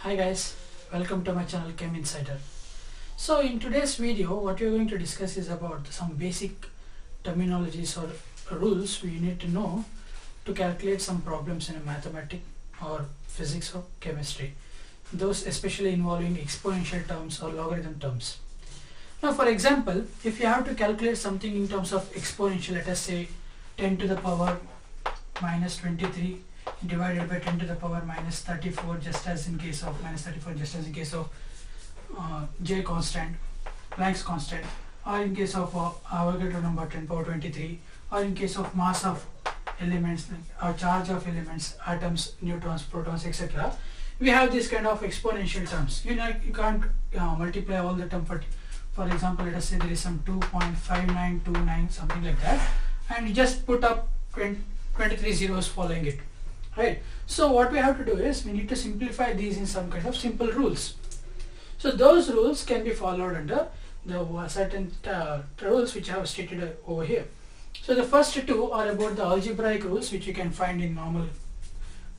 Hi guys, welcome to my channel Chem Insider. So in today's video what we are going to discuss is about some basic terminologies or rules we need to know to calculate some problems in a mathematics or physics or chemistry. Those especially involving exponential terms or logarithm terms. Now for example, if you have to calculate something in terms of exponential, let us say 10 to the power minus 23 divided by 10 to the power minus 34, just as in case of minus 34, just as in case of J constant, Planck's constant, or in case of Avogadro number 10 power 23, or in case of mass of elements or charge of elements, atoms, neutrons, protons, etc. We have this kind of exponential terms. You can't multiply all the terms. For example, let us say there is some 2.5929 something like that, and you just put up 23 zeros following it. Right. So what we have to do is we need to simplify these in some kind of simple rules. So those rules can be followed under the certain rules which I have stated over here. So the first two are about the algebraic rules which you can find in normal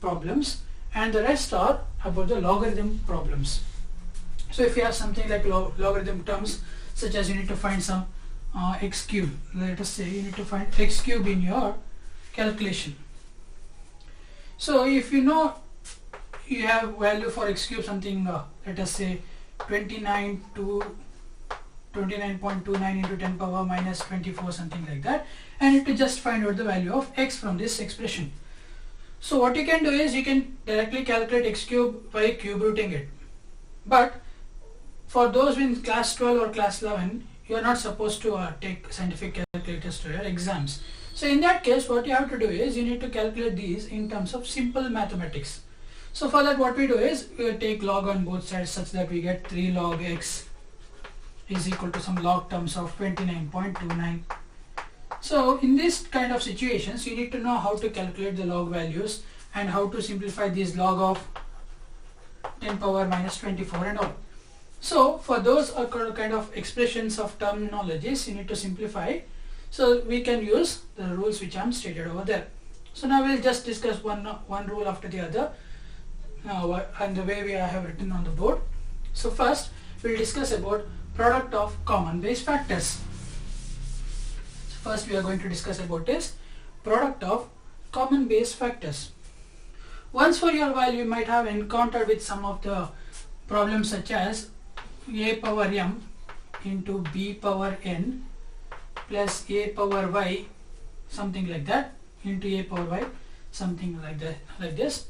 problems, and the rest are about the logarithm problems. So if you have something like logarithm terms, such as you need to find some x cube, let us say you need to find x cube in your calculation. So if you know you have value for x cube something, let us say 29.29 into 10 power minus 24, something like that, and you need to just find out the value of x from this expression. So what you can do is you can directly calculate x cube by cube rooting it. But for those in class 12 or class 11, you are not supposed to take scientific calculators to your exams. So in that case, what you have to do is you need to calculate these in terms of simple mathematics. So for that, what we do is we take log on both sides such that we get 3 log x is equal to some log terms of 29.29. So in this kind of situations, you need to know how to calculate the log values and how to simplify these log of 10 power minus 24 and all. So for those kind of expressions of terminologies, you need to simplify. So we can use the rules which I am stated over there. So now we'll just discuss one rule after the other and the way we have written on the board. So first we'll discuss about product of common base factors. So first we are going to discuss about this product of common base factors. Once for your while you might have encountered with some of the problems such as a power m into b power n plus a power y, something like that, into a power y, something like that, like this.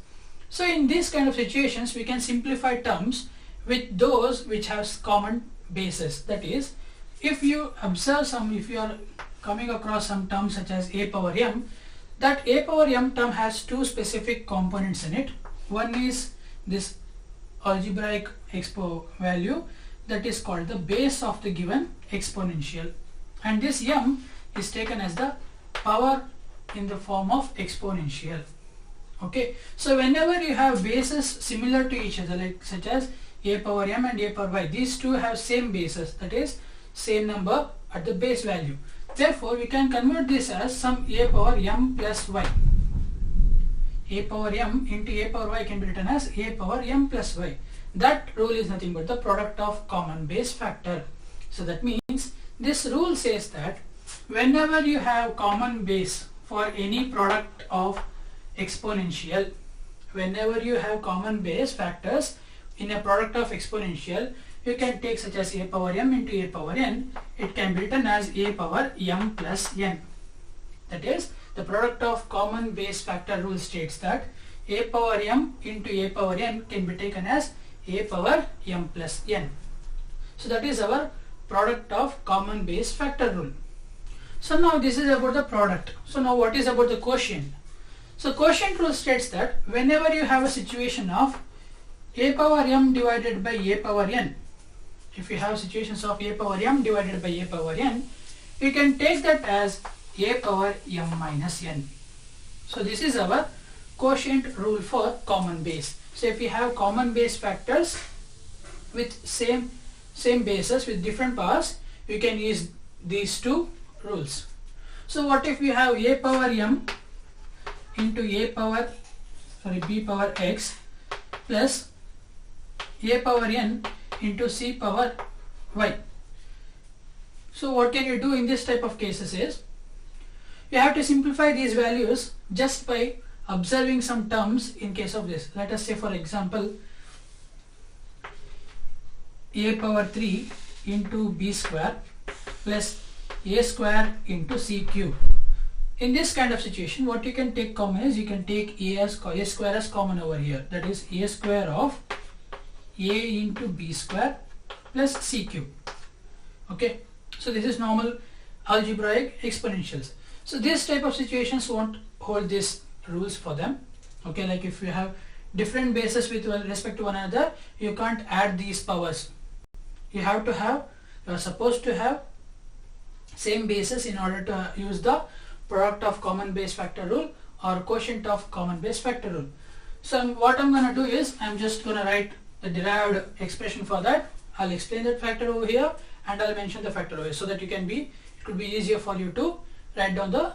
So in these kind of situations we can simplify terms with those which have common bases. That is, if you observe if you are coming across some terms such as a power m, that a power m term has two specific components in it. One is this algebraic expo value that is called the base of the given exponential, and this m is taken as the power in the form of exponential. Okay, so whenever you have bases similar to each other, like such as a power m and a power y, these two have same bases, that is same number at the base value. Therefore we can convert this as some a power m plus y. A power m into a power y can be written as a power m plus y. That rule is nothing but the product of common base factor. So that means this rule says that whenever you have common base for any product of exponential, whenever you have common base factors in a product of exponential, you can take such as a power m into a power n. It can be written as a power m plus n. That is, the product of common base factor rule states that a power m into a power n can be taken as a power m plus n. So that is our product of common base factor rule. So now this is about the product. So now what is about the quotient? So quotient rule states that whenever you have a situation of a power m divided by a power n, if you have situations of a power m divided by a power n, you can take that as a power m minus n. So this is our quotient rule for common base. So if you have common base factors with same bases with different powers, you can use these two rules. So what if we have a power m into b power x plus a power n into c power y. So what can you do in this type of cases is, you have to simplify these values just by observing some terms in case of this. Let us say for example a power 3 into b square plus a square into c cube. In this kind of situation, what you can take common is, you can take a square as common over here. That is a square of a into b square plus c cube. Okay, so this is normal algebraic exponentials. So this type of situations won't hold these rules for them. Okay, like if you have different bases with respect to one another, you can't add these powers. You are supposed to have same basis in order to use the product of common base factor rule or quotient of common base factor rule. So what I'm going to do is, I'm just going to write the derived expression for that. I'll explain that factor over here and I'll mention the factor over here, so that it could be easier for you to write down the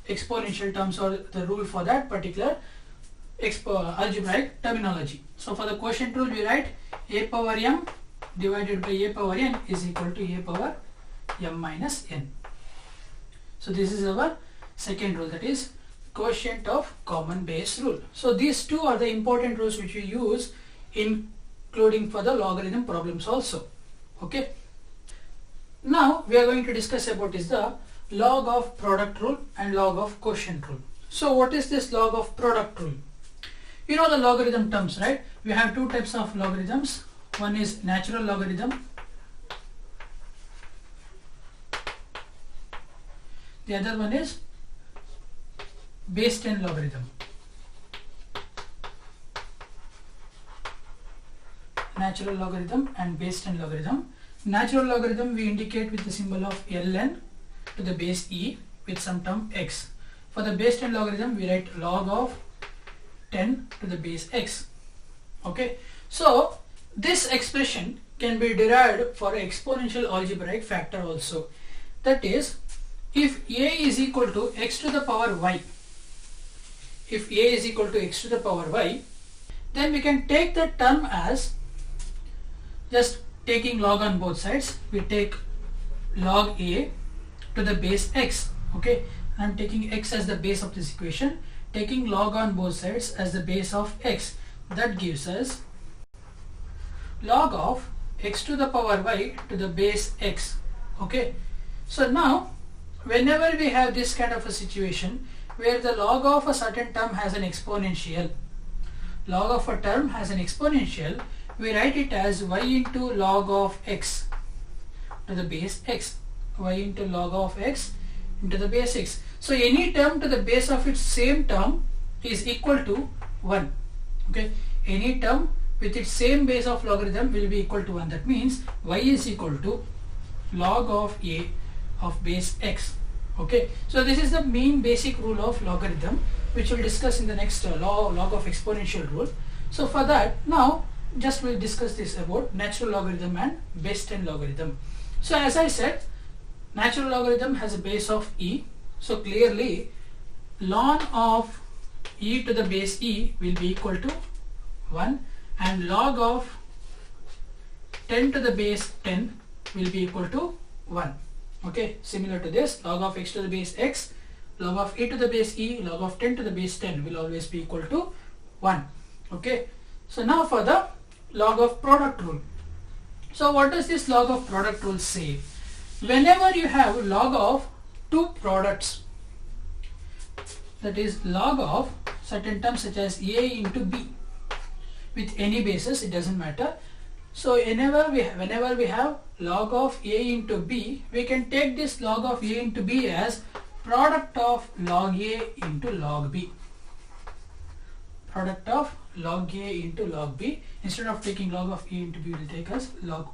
exponential terms or the rule for that particular algebraic terminology. So for the quotient rule, we write a power m divided by a power n is equal to a power m minus n. So this is our second rule, that is quotient of common base rule. So these two are the important rules which we use, including for the logarithm problems also. Okay. Now we are going to discuss about is the log of product rule and log of quotient rule. So what is this log of product rule? You know the logarithm terms, right? We have two types of logarithms. One is natural logarithm. The other one is base 10 logarithm. Natural logarithm and base 10 logarithm. Natural logarithm we indicate with the symbol of ln to the base e with some term x. For the base 10 logarithm, we write log of 10 to the base x. Okay, so this expression can be derived for exponential algebraic factor also. That is, if a is equal to x to the power y, if a is equal to x to the power y, then we can take that term as just taking log on both sides. We take log a to the base x. Okay, I am taking x as the base of this equation, taking log on both sides as the base of x. That gives us log of x to the power y to the base x. Okay, so now whenever we have this kind of a situation where the log of a certain term has an exponential, log of a term has an exponential, we write it as y into log of x to the base x, y into log of x into the base x. So any term to the base of its same term is equal to 1. Okay, any term with its same base of logarithm will be equal to 1. That means y is equal to log of a of base x. Okay, so this is the main basic rule of logarithm, which we'll discuss in the next log of exponential rule. So for that, now just we'll discuss this about natural logarithm and base 10 logarithm. So as I said, natural logarithm has a base of e. So clearly ln of e to the base e will be equal to 1, and log of 10 to the base 10 will be equal to 1. Okay, similar to this, log of x to the base x, log of e to the base e, log of 10 to the base 10 will always be equal to 1. Okay, so now for the log of product rule. So what does this log of product rule say? Whenever you have log of two products, that is log of certain terms such as a into b with any basis, it doesn't matter. So whenever we have log of a into b, we can take this log of a into b as product of log a into log b. Product of log a into log b. Instead of taking log of a into b, will take us log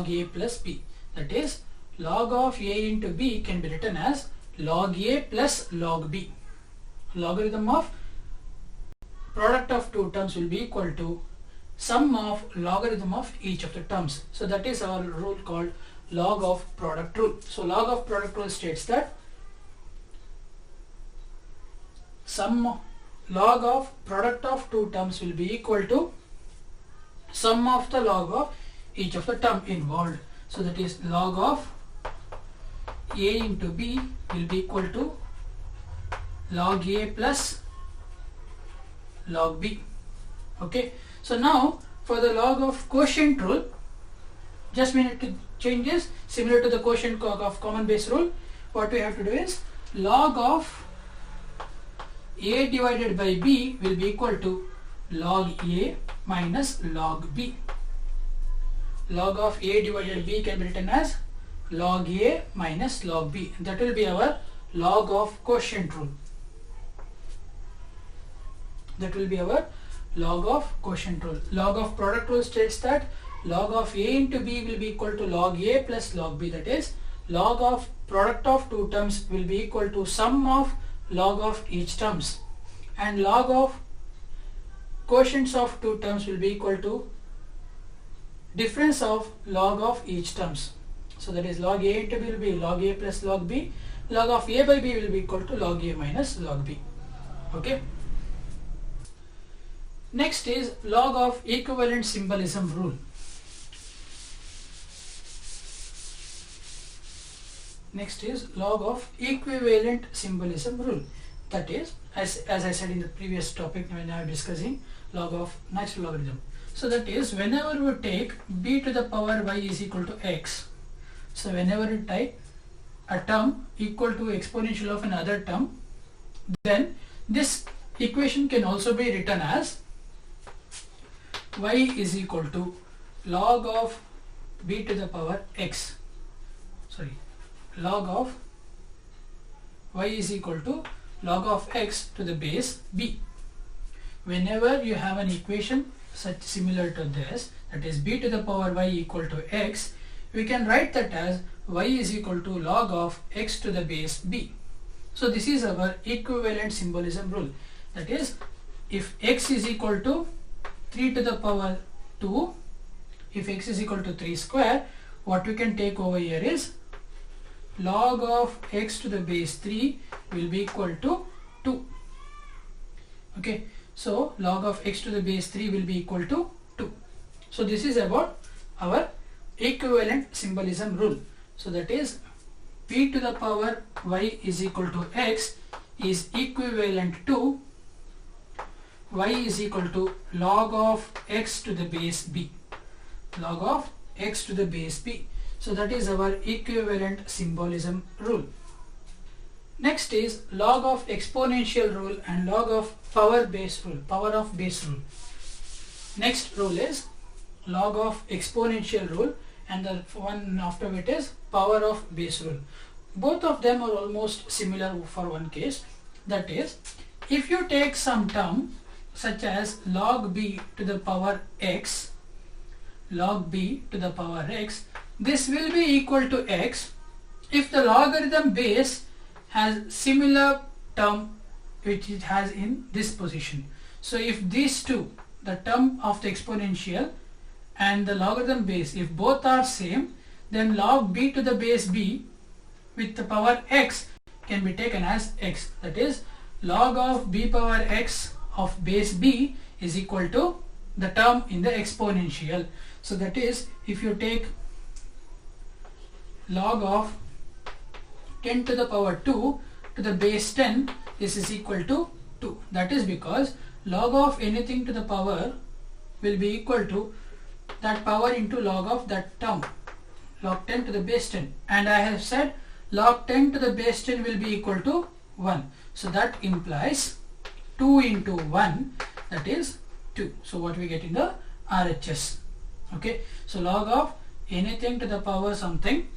a plus b. That is, log of a into b can be written as log a plus log b. Logarithm of product of two terms will be equal to sum of logarithm of each of the terms. So that is our rule called log of product rule. So log of product rule states that log of product of two terms will be equal to sum of the log of each of the term involved. So that is log of a into b will be equal to log a plus log b. Okay, so now for the log of quotient rule, just we need to change this similar to the quotient of common base rule. What we have to do is log of a divided by b will be equal to log a minus log b. Log of a divided by b can be written as log a minus log b. That will be our log of quotient rule. That will be our log of quotient rule. Log of product rule states that log of a into b will be equal to log a plus log b. That is, log of product of two terms will be equal to sum of log of each terms, and log of quotients of two terms will be equal to difference of log of each terms. So that is log a into b will be log a plus log b. Log of a by b will be equal to log a minus log b. Okay. Next is log of equivalent symbolism rule. Next is log of equivalent symbolism rule. That is, as I said in the previous topic when I was discussing log of natural logarithm. So that is, whenever we take b to the power y is equal to x, so whenever you type a term equal to exponential of another term, then this equation can also be written as y is equal to log of b to the power x, log of y is equal to log of x to the base b. Whenever you have an equation such similar to this, that is b to the power y equal to x, we can write that as y is equal to log of x to the base b. So this is our equivalent symbolism rule. That is, if x is equal to 3 to the power 2, if x is equal to 3 square, what we can take over here is log of x to the base 3 will be equal to 2. Okay, so log of x to the base 3 will be equal to 2. So this is about our equivalent symbolism rule. So that is, b to the power y is equal to x is equivalent to y is equal to log of x to the base b. Log of x to the base b. So that is our equivalent symbolism rule. Next is log of exponential rule and log of power of base rule. Next rule is log of exponential rule, and the one after it is power of base rule. Both of them are almost similar for one case. That is, if you take some term such as log b to the power x, log b to the power x, this will be equal to x if the logarithm base has similar term which it has in this position. So if these two, the term of the exponential and the logarithm base, if both are same, then log b to the base b with the power x can be taken as x. That is, log of b power x of base b is equal to the term in the exponential. So that is, if you take log of 10 to the power 2 to the base 10, this is equal to 2. That is because log of anything to the power will be equal to that power into log of that term, log 10 to the base 10, and I have said log 10 to the base 10 will be equal to 1. So that implies 2 into 1, that is 2. So what we get in the RHS. Okay, so log of anything to the power something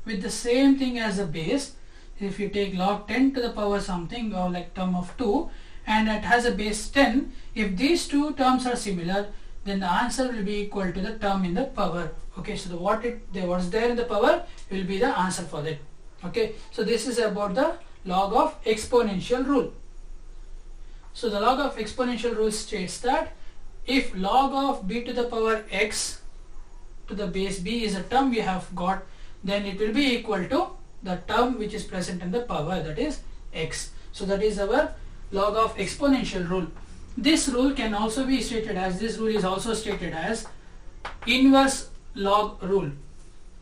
with the same thing as the base. If you take log 10 to the power something, or like term of 2, and it has a base 10, if these two terms are similar, then the answer will be equal to the term in the power. Okay, so what's there in the power will be the answer for that. Okay, so this is about the log of exponential rule. So the log of exponential rule states that if log of b to the power x to the base b is a term we have got, then it will be equal to the term which is present in the power, that is x. So that is our log of exponential rule. this rule can also be stated as, this rule is also stated as inverse log rule.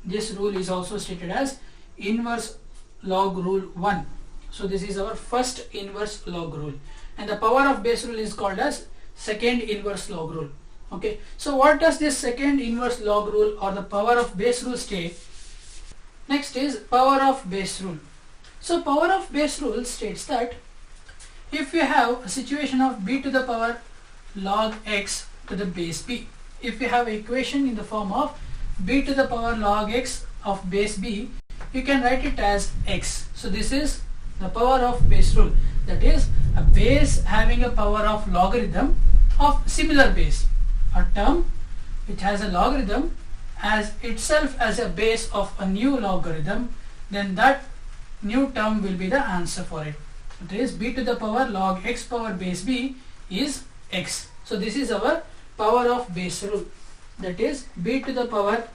This rule is also stated as inverse log rule 1. So this is our first inverse log rule, and the power of base rule is called as second inverse log rule. Okay, so what does this second inverse log rule or the power of base rule state? Next is power of base rule. So power of base rule states that if you have a situation of b to the power log x to the base b, if you have an equation in the form of b to the power log x of base b, you can write it as x. So this is the power of base rule, that is a base having a power of logarithm of similar base. A term which has a logarithm as itself as a base of a new logarithm, then that new term will be the answer for it. That is b to the power log x power base b is x. So this is our power of base rule, that is b to the power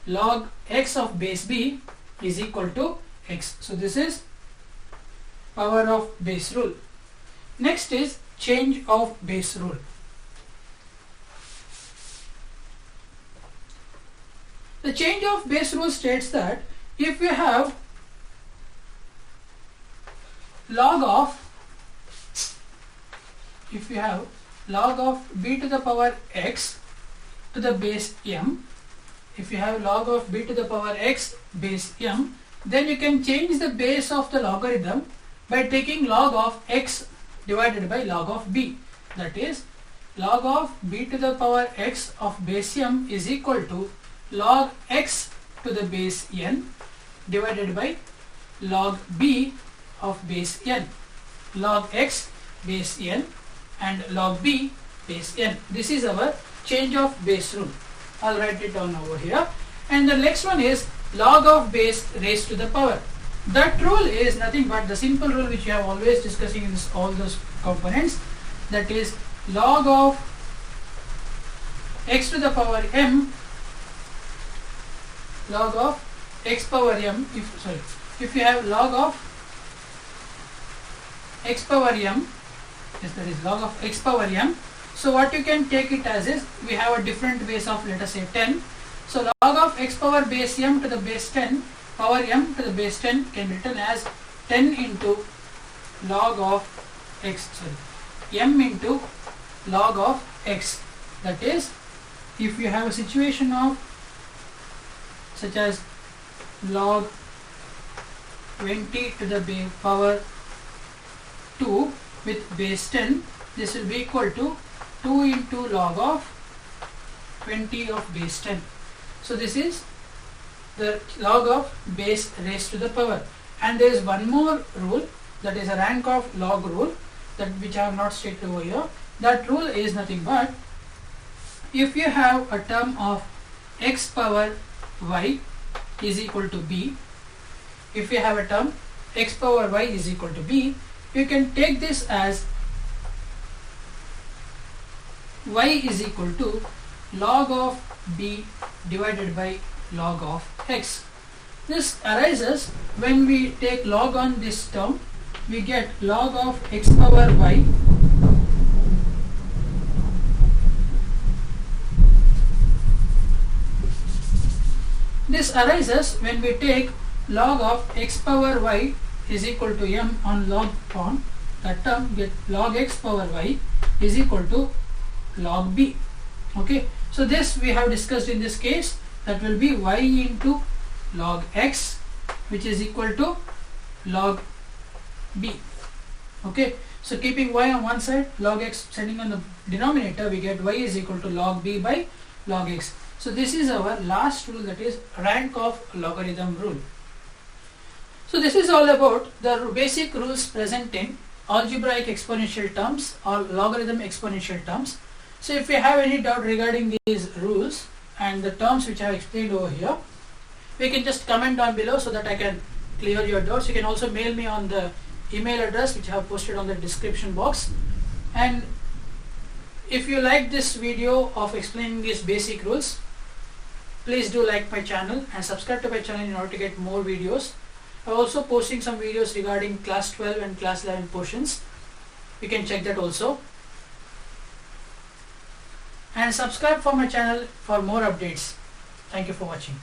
log x of base b is equal to x. So this is power of base rule. Next is change of base rule. The change of base rule states that if you have log of b to the power x to the base m, if you have log of b to the power x base m, then you can change the base of the logarithm by taking log of x divided by log of b. That is log of b to the power x of base m is equal to log x to the base n divided by log b of base n. Log x base n and log b base n. This is our change of base rule. I'll write it down over here. And the next one is log of base raised to the power. That rule is nothing but the simple rule which you have always discussing in this, all those components, that is log of x to the power m, log of x power m, if you have log of x power m, yes, that is log of x power m. So what you can take it as is, we have a different base of, let us say 10. So log of x power base m to the base 10 power m to the base 10 can be written as 10 into log of x, m into log of x. That is, if you have a situation of such as log 20 to the power 2 with base 10, this will be equal to 2 into log of 20 of base 10. So this is the log of base raised to the power. And there is one more rule, that is a rank of log rule, that which I have not stated over here. That rule is nothing but, if you have a term of x power y is equal to b, if you have a term x power y is equal to b, you can take this as y is equal to log of b divided by log of x. This arises when we take log on this term, we get log of x power y this arises when we take log of x power y is equal to m on log form. That term get log x power y is equal to log b. Okay, so this we have discussed in this case, that will be y into log x, which is equal to log b. Okay, so keeping y on one side, log x sending on the denominator, we get y is equal to log b by log x. So this is our last rule, that is rank of logarithm rule. So this is all about the basic rules present in algebraic exponential terms or logarithm exponential terms. So if you have any doubt regarding these rules and the terms which I have explained over here, we can just comment down below so that I can clear your doubts. You can also mail me on the email address which I have posted on the description box. And if you like this video of explaining these basic rules, please do like my channel and subscribe to my channel in order to get more videos. I'm also posting some videos regarding class 12 and class 11 portions. You can check that also. and subscribe for my channel for more updates. Thank you for watching.